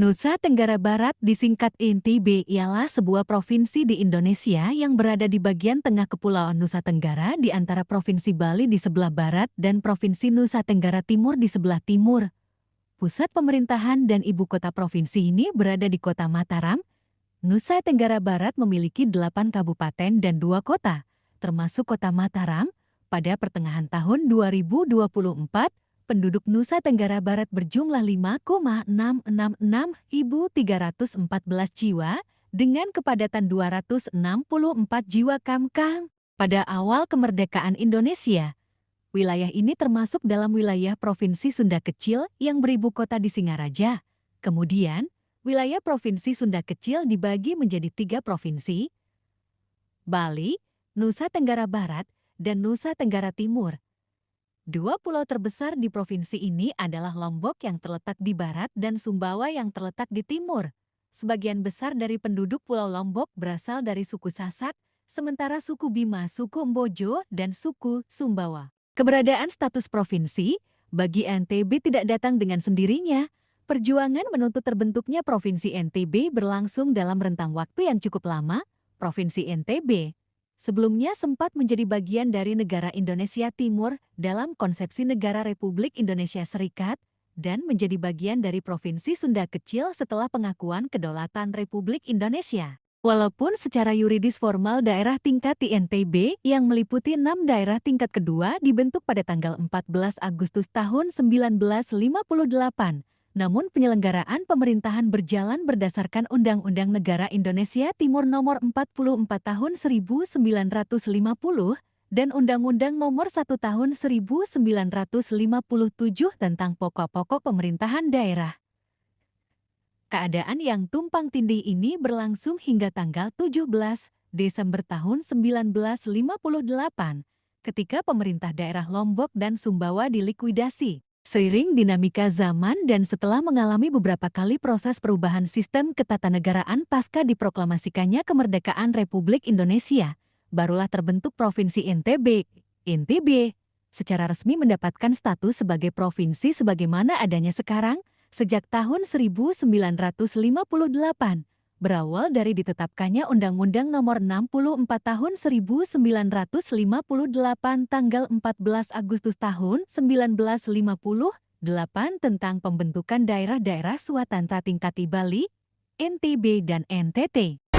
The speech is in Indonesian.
Nusa Tenggara Barat disingkat NTB ialah sebuah provinsi di Indonesia yang berada di bagian tengah Kepulauan Nusa Tenggara di antara Provinsi Bali di sebelah barat dan Provinsi Nusa Tenggara Timur di sebelah timur. Pusat pemerintahan dan ibu kota provinsi ini berada di Kota Mataram. Nusa Tenggara Barat memiliki 8 kabupaten dan 2 kota, termasuk Kota Mataram. Pada pertengahan tahun 2024, penduduk Nusa Tenggara Barat berjumlah 5,666.314 jiwa dengan kepadatan 264 jiwa Kamkang. Pada awal kemerdekaan Indonesia, wilayah ini termasuk dalam wilayah Provinsi Sunda Kecil yang beribu kota di Singaraja. Kemudian, wilayah Provinsi Sunda Kecil dibagi menjadi 3 provinsi: Bali, Nusa Tenggara Barat, dan Nusa Tenggara Timur. 2 pulau terbesar di provinsi ini adalah Lombok yang terletak di barat dan Sumbawa yang terletak di timur. Sebagian besar dari penduduk Pulau Lombok berasal dari suku Sasak, sementara suku Bima, suku Mbojo, dan suku Sumbawa. Keberadaan status provinsi bagi NTB tidak datang dengan sendirinya. Perjuangan menuntut terbentuknya Provinsi NTB berlangsung dalam rentang waktu yang cukup lama. Provinsi NTB sebelumnya sempat menjadi bagian dari negara Indonesia Timur dalam konsepsi Negara Republik Indonesia Serikat dan menjadi bagian dari Provinsi Sunda Kecil setelah pengakuan kedaulatan Republik Indonesia. Walaupun secara yuridis formal daerah tingkat di NTB yang meliputi 6 daerah tingkat kedua dibentuk pada tanggal 14 Agustus tahun 1958, namun penyelenggaraan pemerintahan berjalan berdasarkan Undang-Undang Negara Indonesia Timur Nomor 44 Tahun 1950 dan Undang-Undang Nomor 1 Tahun 1957 tentang pokok-pokok pemerintahan daerah. Keadaan yang tumpang tindih ini berlangsung hingga tanggal 17 Desember tahun 1958, ketika pemerintah daerah Lombok dan Sumbawa dilikuidasi. Seiring dinamika zaman dan setelah mengalami beberapa kali proses perubahan sistem ketatanegaraan pasca diproklamasikannya kemerdekaan Republik Indonesia, barulah terbentuk Provinsi NTB. NTB secara resmi mendapatkan status sebagai provinsi sebagaimana adanya sekarang sejak tahun 1958. Berawal dari ditetapkannya Undang-Undang Nomor 64 Tahun 1958 tanggal 14 Agustus tahun 1958 tentang pembentukan daerah-daerah Swatantra tingkat di Bali, NTB dan NTT.